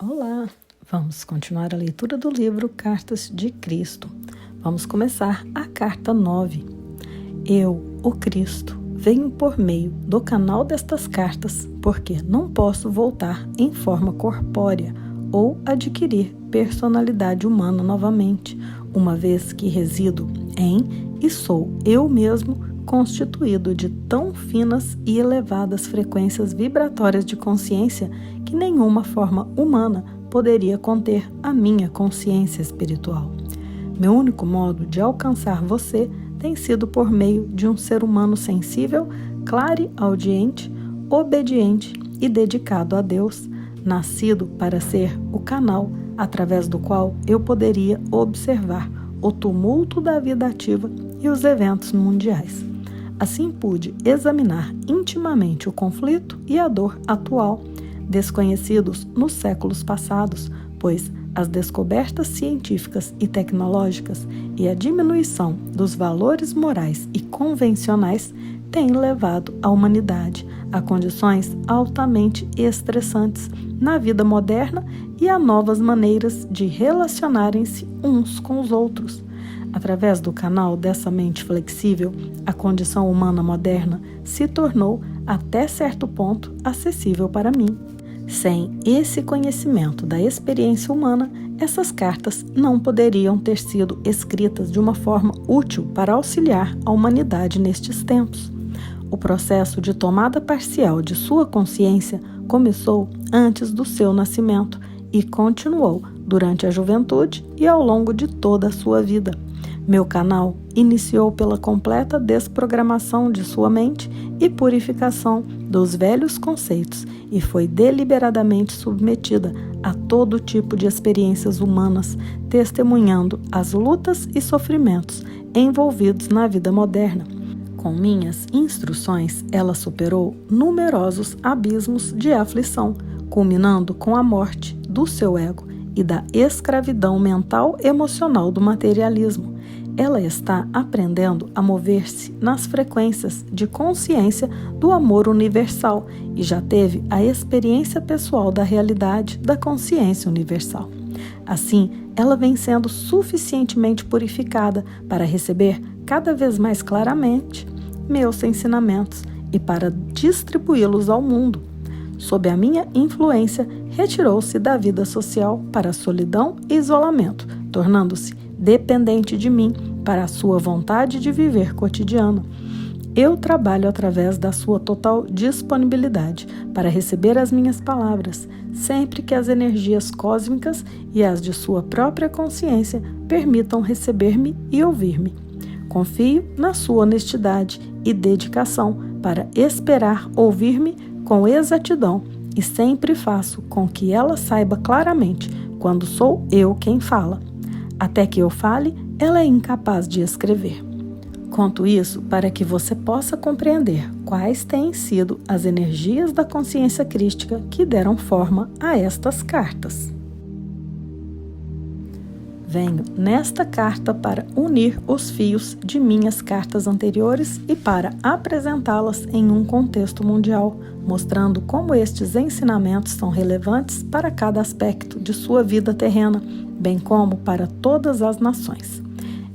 Olá! Vamos continuar a leitura do livro Cartas de Cristo. Vamos começar a carta 9. Eu, o Cristo, venho por meio do canal destas cartas, porque não posso voltar em forma corpórea ou adquirir personalidade humana novamente, uma vez que resido em e sou eu mesmo constituído de tão finas e elevadas frequências vibratórias de consciência que nenhuma forma humana poderia conter a minha consciência espiritual. Meu único modo de alcançar você tem sido por meio de um ser humano sensível, clareaudiente, obediente e dedicado a Deus, nascido para ser o canal através do qual eu poderia observar o tumulto da vida ativa e os eventos mundiais. Assim pude examinar intimamente o conflito e a dor atual, desconhecidos nos séculos passados, pois as descobertas científicas e tecnológicas e a diminuição dos valores morais e convencionais têm levado a humanidade a condições altamente estressantes na vida moderna e a novas maneiras de relacionarem-se uns com os outros. Através do canal dessa mente flexível, a condição humana moderna se tornou, até certo ponto, acessível para mim. Sem esse conhecimento da experiência humana, essas cartas não poderiam ter sido escritas de uma forma útil para auxiliar a humanidade nestes tempos. O processo de tomada parcial de sua consciência começou antes do seu nascimento e continuou durante a juventude e ao longo de toda a sua vida. Meu canal iniciou pela completa desprogramação de sua mente e purificação dos velhos conceitos e foi deliberadamente submetida a todo tipo de experiências humanas, testemunhando as lutas e sofrimentos envolvidos na vida moderna. Com minhas instruções, ela superou numerosos abismos de aflição, culminando com a morte do seu ego e da escravidão mental emocional do materialismo. Ela está aprendendo a mover-se nas frequências de consciência do amor universal e já teve a experiência pessoal da realidade da consciência universal. Assim, ela vem sendo suficientemente purificada para receber cada vez mais claramente meus ensinamentos e para distribuí-los ao mundo. Sob a minha influência, retirou-se da vida social para a solidão e isolamento, tornando-se dependente de mim para a sua vontade de viver cotidiana. Eu trabalho através da sua total disponibilidade para receber as minhas palavras, sempre que as energias cósmicas e as de sua própria consciência permitam receber-me e ouvir-me. Confio na sua honestidade e dedicação para esperar ouvir-me com exatidão e sempre faço com que ela saiba claramente quando sou eu quem fala. Até que eu fale, ela é incapaz de escrever. Conto isso para que você possa compreender quais têm sido as energias da consciência crística que deram forma a estas cartas. Venho nesta carta para unir os fios de minhas cartas anteriores e para apresentá-las em um contexto mundial, mostrando como estes ensinamentos são relevantes para cada aspecto de sua vida terrena, bem como para todas as nações.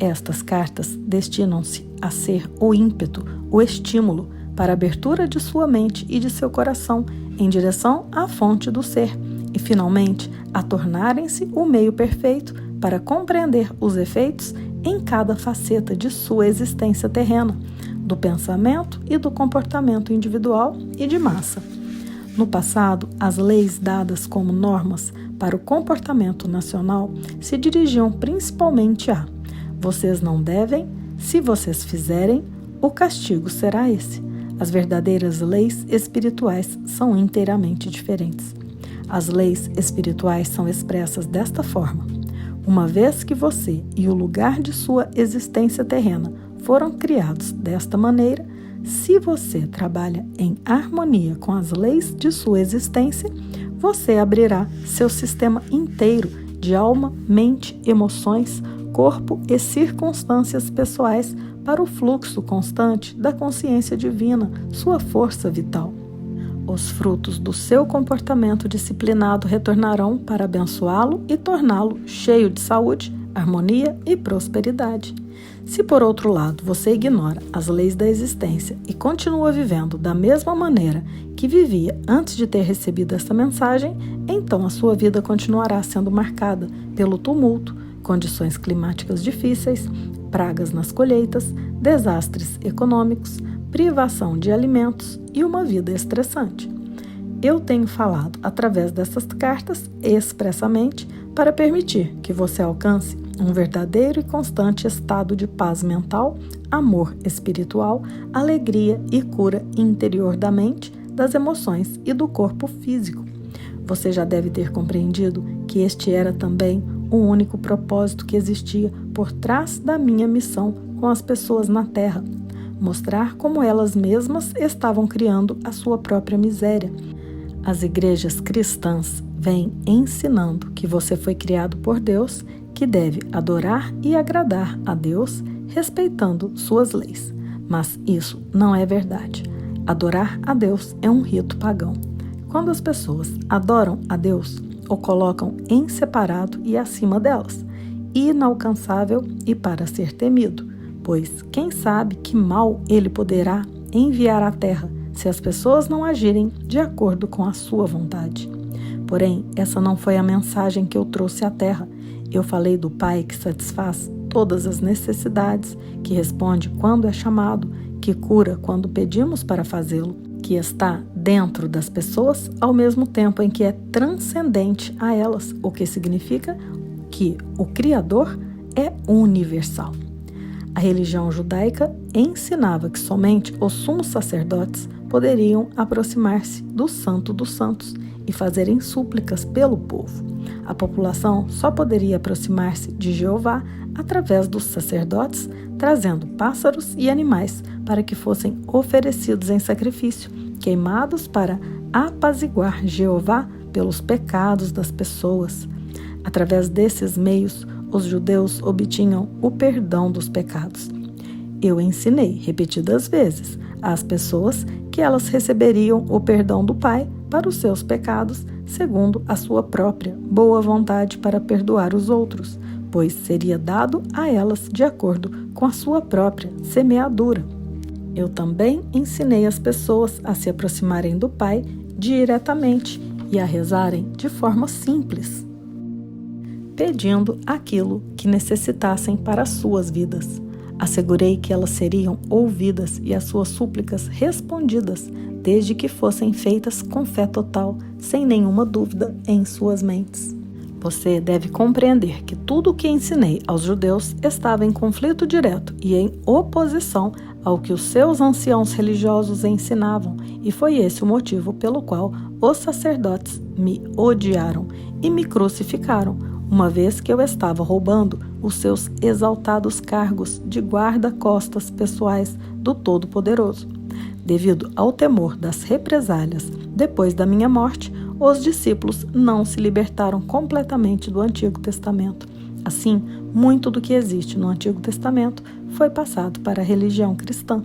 Estas cartas destinam-se a ser o ímpeto, o estímulo para a abertura de sua mente e de seu coração em direção à fonte do ser e, finalmente, a tornarem-se o meio perfeito para compreender os efeitos em cada faceta de sua existência terrena, do pensamento e do comportamento individual e de massa. No passado, as leis dadas como normas para o comportamento nacional se dirigiam principalmente a: vocês não devem, se vocês fizerem, o castigo será esse. As verdadeiras leis espirituais são inteiramente diferentes. As leis espirituais são expressas desta forma: uma vez que você e o lugar de sua existência terrena foram criados desta maneira, se você trabalha em harmonia com as leis de sua existência, você abrirá seu sistema inteiro de alma, mente, emoções, corpo e circunstâncias pessoais para o fluxo constante da consciência divina, sua força vital. Os frutos do seu comportamento disciplinado retornarão para abençoá-lo e torná-lo cheio de saúde, harmonia e prosperidade. Se, por outro lado, você ignora as leis da existência e continua vivendo da mesma maneira que vivia antes de ter recebido essa mensagem, então a sua vida continuará sendo marcada pelo tumulto, condições climáticas difíceis, pragas nas colheitas, desastres econômicos, privação de alimentos e uma vida estressante. Eu tenho falado através dessas cartas expressamente para permitir que você alcance um verdadeiro e constante estado de paz mental, amor espiritual, alegria e cura interior da mente, das emoções e do corpo físico. Você já deve ter compreendido que este era também o único propósito que existia por trás da minha missão com as pessoas na Terra: mostrar como elas mesmas estavam criando a sua própria miséria. As igrejas cristãs vêm ensinando que você foi criado por Deus, que deve adorar e agradar a Deus, respeitando suas leis. Mas isso não é verdade. Adorar a Deus é um rito pagão. Quando as pessoas adoram a Deus, o colocam em separado e acima delas, inalcançável e para ser temido, pois quem sabe que mal ele poderá enviar à terra se as pessoas não agirem de acordo com a sua vontade. Porém, essa não foi a mensagem que eu trouxe à terra. Eu falei do Pai que satisfaz todas as necessidades, que responde quando é chamado, que cura quando pedimos para fazê-lo, que está dentro das pessoas ao mesmo tempo em que é transcendente a elas, o que significa que o Criador é universal. A religião judaica ensinava que somente os sumos sacerdotes poderiam aproximar-se do Santo dos Santos e fazerem súplicas pelo povo. A população só poderia aproximar-se de Jeová através dos sacerdotes, trazendo pássaros e animais para que fossem oferecidos em sacrifício, queimados para apaziguar Jeová pelos pecados das pessoas. Através desses meios, os judeus obtinham o perdão dos pecados. Eu ensinei repetidas vezes às pessoas que elas receberiam o perdão do Pai para os seus pecados, segundo a sua própria boa vontade para perdoar os outros, pois seria dado a elas de acordo com a sua própria semeadura. Eu também ensinei as pessoas a se aproximarem do Pai diretamente e a rezarem de forma simples, pedindo aquilo que necessitassem para as suas vidas. Assegurei que elas seriam ouvidas e as suas súplicas respondidas, desde que fossem feitas com fé total, sem nenhuma dúvida em suas mentes. Você deve compreender que tudo o que ensinei aos judeus estava em conflito direto e em oposição ao que os seus anciãos religiosos ensinavam, e foi esse o motivo pelo qual os sacerdotes me odiaram e me crucificaram, uma vez que eu estava roubando os seus exaltados cargos de guarda-costas pessoais do Todo-Poderoso. Devido ao temor das represálias depois da minha morte, os discípulos não se libertaram completamente do Antigo Testamento. Assim, muito do que existe no Antigo Testamento foi passado para a religião cristã.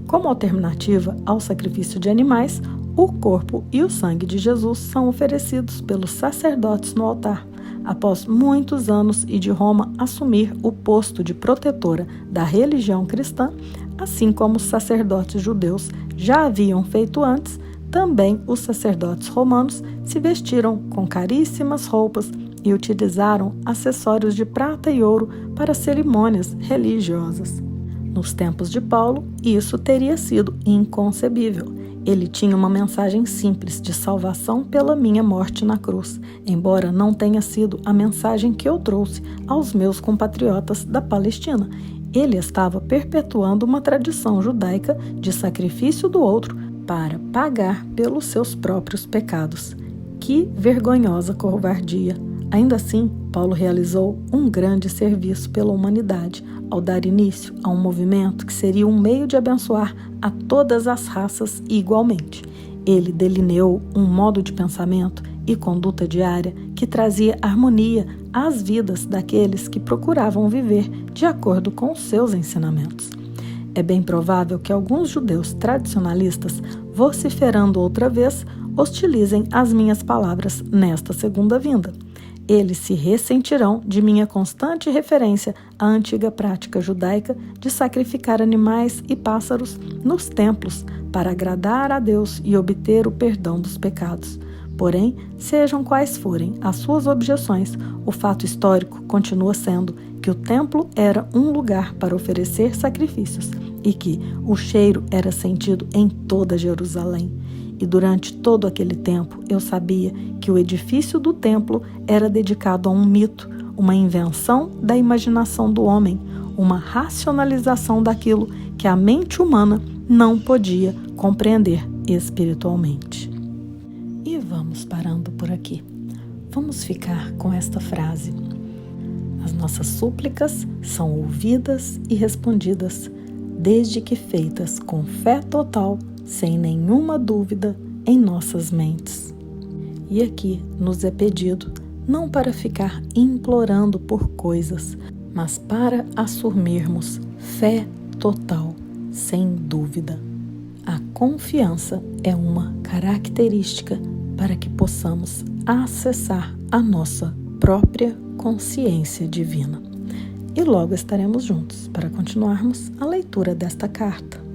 Como alternativa ao sacrifício de animais, o corpo e o sangue de Jesus são oferecidos pelos sacerdotes no altar. Após muitos anos e de Roma assumir o posto de protetora da religião cristã, assim como os sacerdotes judeus já haviam feito antes, também os sacerdotes romanos se vestiram com caríssimas roupas e utilizaram acessórios de prata e ouro para cerimônias religiosas. Nos tempos de Paulo, isso teria sido inconcebível. Ele tinha uma mensagem simples de salvação pela minha morte na cruz, embora não tenha sido a mensagem que eu trouxe aos meus compatriotas da Palestina. Ele estava perpetuando uma tradição judaica de sacrifício do outro para pagar pelos seus próprios pecados. Que vergonhosa covardia! Ainda assim, Paulo realizou um grande serviço pela humanidade ao dar início a um movimento que seria um meio de abençoar a todas as raças igualmente. Ele delineou um modo de pensamento e conduta diária que trazia harmonia às vidas daqueles que procuravam viver de acordo com os seus ensinamentos. É bem provável que alguns judeus tradicionalistas vociferando outra vez, hostilizem as minhas palavras nesta segunda vinda. Eles se ressentirão de minha constante referência à antiga prática judaica de sacrificar animais e pássaros nos templos para agradar a Deus e obter o perdão dos pecados. Porém, sejam quais forem as suas objeções, o fato histórico continua sendo que o templo era um lugar para oferecer sacrifícios e que o cheiro era sentido em toda Jerusalém. E durante todo aquele tempo eu sabia que o edifício do templo era dedicado a um mito, uma invenção da imaginação do homem, uma racionalização daquilo que a mente humana não podia compreender espiritualmente. E vamos parando por aqui. Vamos ficar com esta frase. As nossas súplicas são ouvidas e respondidas, desde que feitas com fé total, sem nenhuma dúvida em nossas mentes. E aqui nos é pedido não para ficar implorando por coisas, mas para assumirmos fé total, sem dúvida. A confiança é uma característica para que possamos acessar a nossa própria consciência divina. E logo estaremos juntos para continuarmos a leitura desta carta.